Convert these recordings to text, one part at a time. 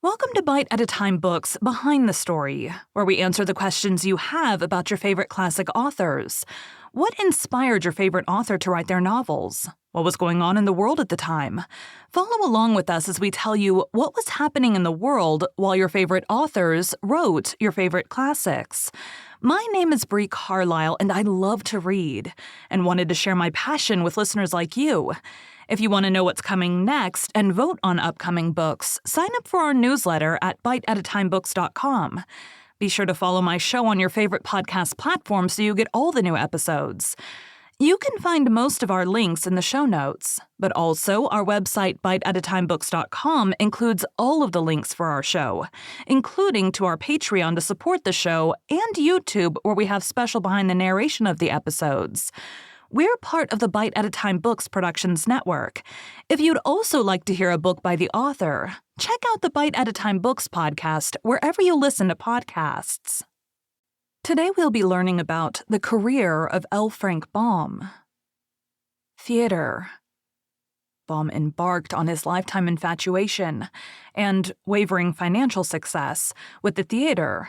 Welcome to Bite at a Time Books Behind the Story, where we answer the questions you have about your favorite classic authors. What inspired your favorite author to write their novels? What was going on in the world at the time? Follow along with us as we tell you what was happening in the world while your favorite authors wrote your favorite classics. My name is Bree Carlile, and I love to read, and wanted to share my passion with listeners like you. If you want to know what's coming next and vote on upcoming books, sign up for our newsletter at biteatatimebooks.com. Be sure to follow my show on your favorite podcast platform so you get all the new episodes. You can find most of our links in the show notes, but also our website biteatatimebooks.com includes all of the links for our show, including to our Patreon to support the show and YouTube where we have special behind the narration of the episodes. We're part of the Bite at a Time Books Productions Network. If you'd also like to hear a book by the author, check out the Bite at a Time Books podcast wherever you listen to podcasts. Today we'll be learning about the career of L. Frank Baum. Theater. Baum embarked on his lifetime infatuation and wavering financial success with the theater.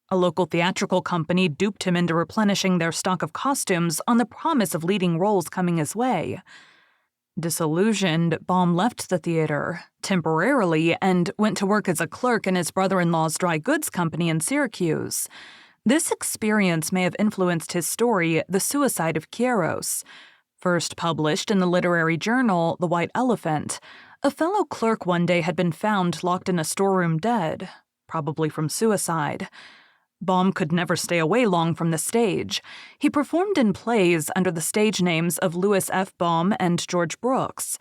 A local theatrical company duped him into replenishing their stock of costumes on the promise of leading roles coming his way. Disillusioned, Baum left the theater temporarily and went to work as a clerk in his brother-in-law's dry goods company in Syracuse. This experience may have influenced his story, The Suicide of Quiros. First published in the literary journal The White Elephant, a fellow clerk one day had been found locked in a storeroom dead, probably from suicide. Baum could never stay away long from the stage. He performed in plays under the stage names of Louis F. Baum and George Brooks.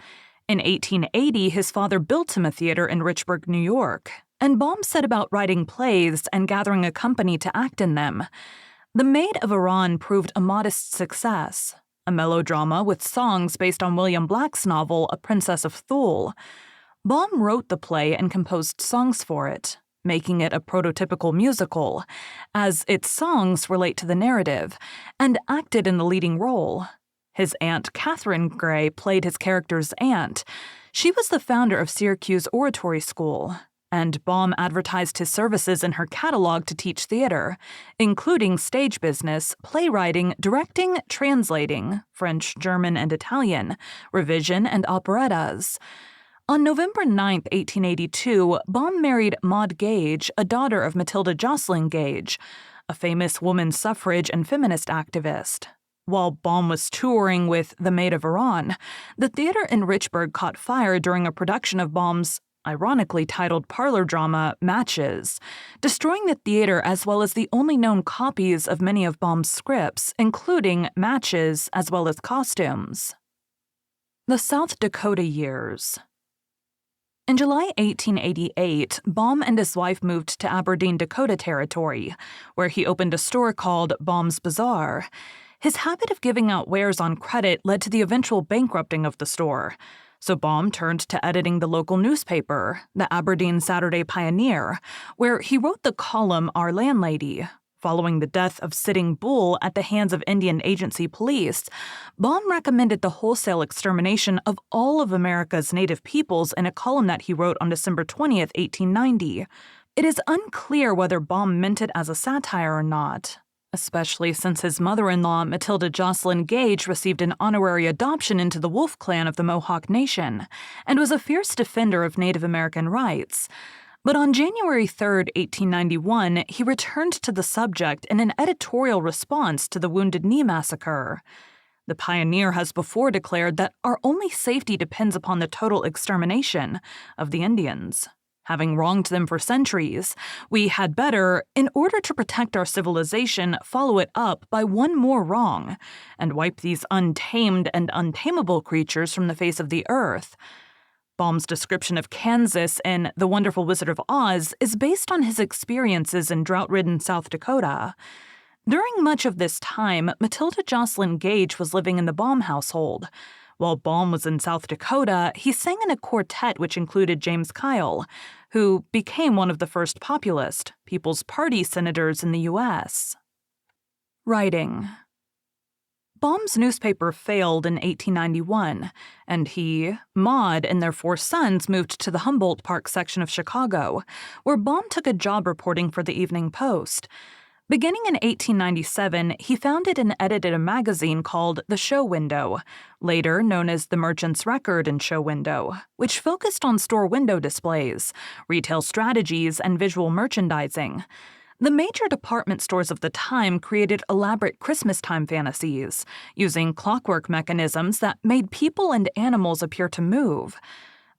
In 1880, his father built him a theater in Richburg, New York, and Baum set about writing plays and gathering a company to act in them. The Maid of Iran proved a modest success, a melodrama with songs based on William Black's novel A Princess of Thule. Baum wrote the play and composed songs for it, making it a prototypical musical, as its songs relate to the narrative, and acted in the leading role. His aunt, Catherine Gray, played his character's aunt. She was the founder of Syracuse Oratory School, and Baum advertised his services in her catalog to teach theater, including stage business, playwriting, directing, translating, French, German, and Italian, revision, and operettas. On November 9, 1882, Baum married Maud Gage, a daughter of Matilda Jocelyn Gage, a famous women's suffrage and feminist activist. While Baum was touring with The Maid of Iran, the theater in Richburg caught fire during a production of Baum's ironically titled parlor drama Matches, destroying the theater as well as the only known copies of many of Baum's scripts, including Matches as well as costumes. The South Dakota Years. In July 1888, Baum and his wife moved to Aberdeen, Dakota Territory, where he opened a store called Baum's Bazaar. His habit of giving out wares on credit led to the eventual bankrupting of the store, so Baum turned to editing the local newspaper, the Aberdeen Saturday Pioneer, where he wrote the column Our Landlady. Following the death of Sitting Bull at the hands of Indian Agency police, Baum recommended the wholesale extermination of all of America's native peoples in a column that he wrote on December 20, 1890. It is unclear whether Baum meant it as a satire or not, especially since his mother-in-law, Matilda Jocelyn Gage, received an honorary adoption into the Wolf Clan of the Mohawk Nation and was a fierce defender of Native American rights. But on January 3, 1891, he returned to the subject in an editorial response to the Wounded Knee Massacre. The Pioneer has before declared that our only safety depends upon the total extermination of the Indians. Having wronged them for centuries, we had better, in order to protect our civilization, follow it up by one more wrong, and wipe these untamed and untamable creatures from the face of the earth. Baum's description of Kansas in The Wonderful Wizard of Oz is based on his experiences in drought-ridden South Dakota. During much of this time, Matilda Jocelyn Gage was living in the Baum household. While Baum was in South Dakota, he sang in a quartet which included James Kyle, who became one of the first populist People's Party senators in the U.S. Writing. Baum's newspaper failed in 1891, and he, Maud, and their 4 sons moved to the Humboldt Park section of Chicago, where Baum took a job reporting for the Evening Post. Beginning in 1897, he founded and edited a magazine called The Show Window, later known as The Merchant's Record and Show Window, which focused on store window displays, retail strategies, and visual merchandising. The major department stores of the time created elaborate Christmas-time fantasies, using clockwork mechanisms that made people and animals appear to move.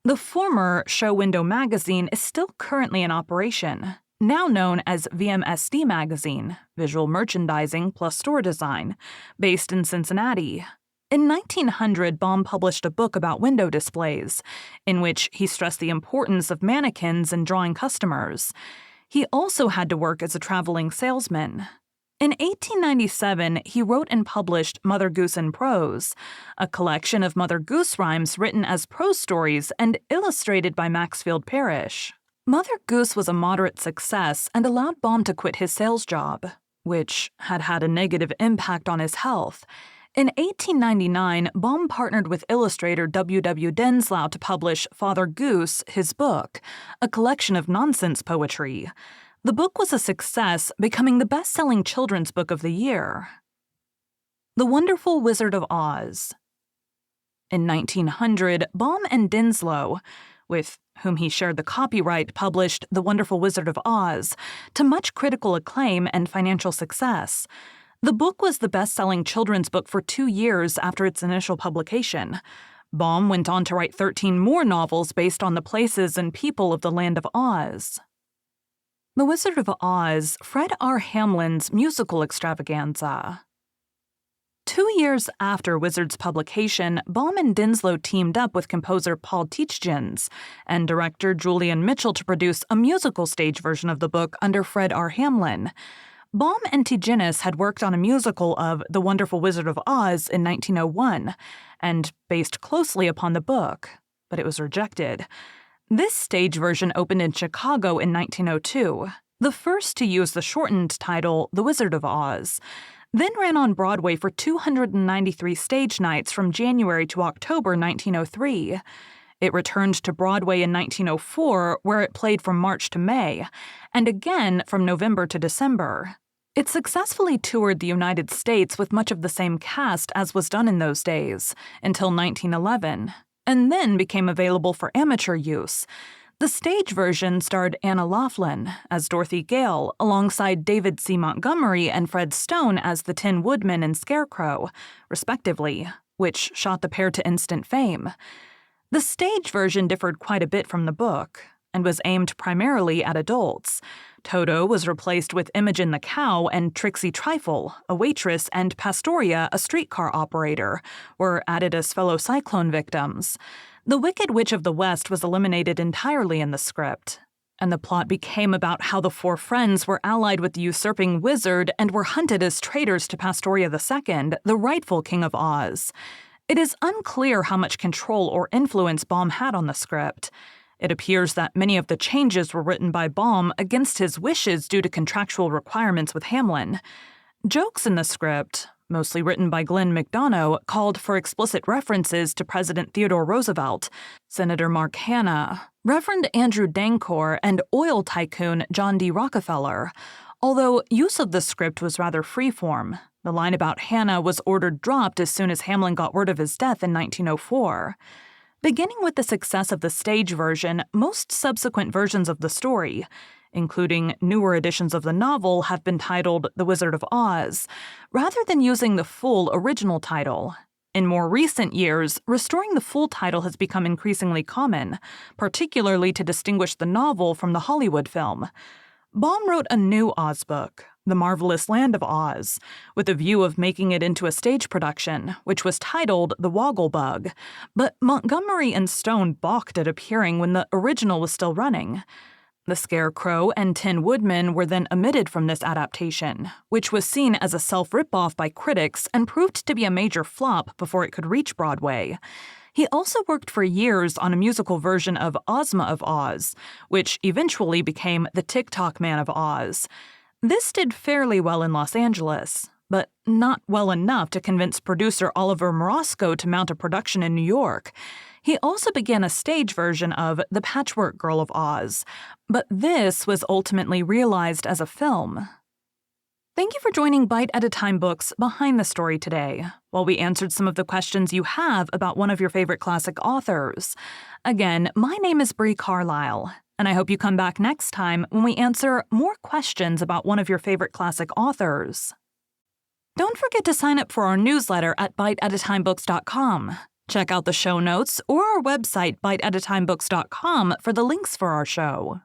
The former Show Window magazine is still currently in operation, now known as VMSD Magazine, Visual Merchandising plus Store Design, based in Cincinnati. In 1900, Baum published a book about window displays, in which he stressed the importance of mannequins in drawing customers. He also had to work as a traveling salesman. In 1897, he wrote and published Mother Goose in Prose, a collection of Mother Goose rhymes written as prose stories and illustrated by Maxfield Parrish. Mother Goose was a moderate success and allowed Baum to quit his sales job, which had had a negative impact on his health. In 1899, Baum partnered with illustrator W. W. Denslow to publish Father Goose, his book, a collection of nonsense poetry. The book was a success, becoming the best-selling children's book of the year. The Wonderful Wizard of Oz. In 1900, Baum and Denslow, with whom he shared the copyright, published The Wonderful Wizard of Oz, to much critical acclaim and financial success. The book was the best-selling children's book for 2 years after its initial publication. Baum went on to write 13 more novels based on the places and people of the Land of Oz. The Wizard of Oz, Fred R. Hamlin's musical extravaganza. 2 years after Wizard's publication, Baum and Denslow teamed up with composer Paul Tietjens and director Julian Mitchell to produce a musical stage version of the book under Fred R. Hamlin. Baum and Tietjens had worked on a musical of The Wonderful Wizard of Oz in 1901, and based closely upon the book, but it was rejected. This stage version opened in Chicago in 1902, the first to use the shortened title The Wizard of Oz, then ran on Broadway for 293 stage nights from January to October 1903. It returned to Broadway in 1904, where it played from March to May, and again from November to December. It successfully toured the United States with much of the same cast as was done in those days, until 1911, and then became available for amateur use. The stage version starred Anna Laughlin as Dorothy Gale, alongside David C. Montgomery and Fred Stone as the Tin Woodman and Scarecrow, respectively, which shot the pair to instant fame. The stage version differed quite a bit from the book, and was aimed primarily at adults. Toto was replaced with Imogen the cow, and Trixie Trifle, a waitress, and Pastoria, a streetcar operator, were added as fellow cyclone victims. The Wicked Witch of the West was eliminated entirely in the script, and the plot became about how the 4 friends were allied with the usurping wizard and were hunted as traitors to Pastoria II, the rightful king of Oz. It is unclear how much control or influence Baum had on the script. It appears that many of the changes were written by Baum against his wishes due to contractual requirements with Hamlin. Jokes in the script, mostly written by Glenn McDonough, called for explicit references to President Theodore Roosevelt, Senator Mark Hanna, Reverend Andrew Dancore, and oil tycoon John D. Rockefeller, although use of the script was rather freeform. The line about Hanna was ordered dropped as soon as Hamlin got word of his death in 1904. Beginning with the success of the stage version, most subsequent versions of the story, including newer editions of the novel, have been titled The Wizard of Oz, rather than using the full original title. In more recent years, restoring the full title has become increasingly common, particularly to distinguish the novel from the Hollywood film. Baum wrote a new Oz book, The Marvelous Land of Oz, with a view of making it into a stage production, which was titled The Wogglebug, but Montgomery and Stone balked at appearing when the original was still running. The Scarecrow and Tin Woodman were then omitted from this adaptation, which was seen as a self-ripoff by critics and proved to be a major flop before it could reach Broadway. He also worked for years on a musical version of Ozma of Oz, which eventually became The Tick-Tock Man of Oz. This did fairly well in Los Angeles, but not well enough to convince producer Oliver Morosco to mount a production in New York. He also began a stage version of The Patchwork Girl of Oz, but this was ultimately realized as a film. Thank you for joining Bite at a Time Books Behind the Story today, while we answered some of the questions you have about one of your favorite classic authors. Again, my name is Bree Carlile, and I hope you come back next time when we answer more questions about one of your favorite classic authors. Don't forget to sign up for our newsletter at biteatatimebooks.com. Check out the show notes or our website biteatatimebooks.com for the links for our show.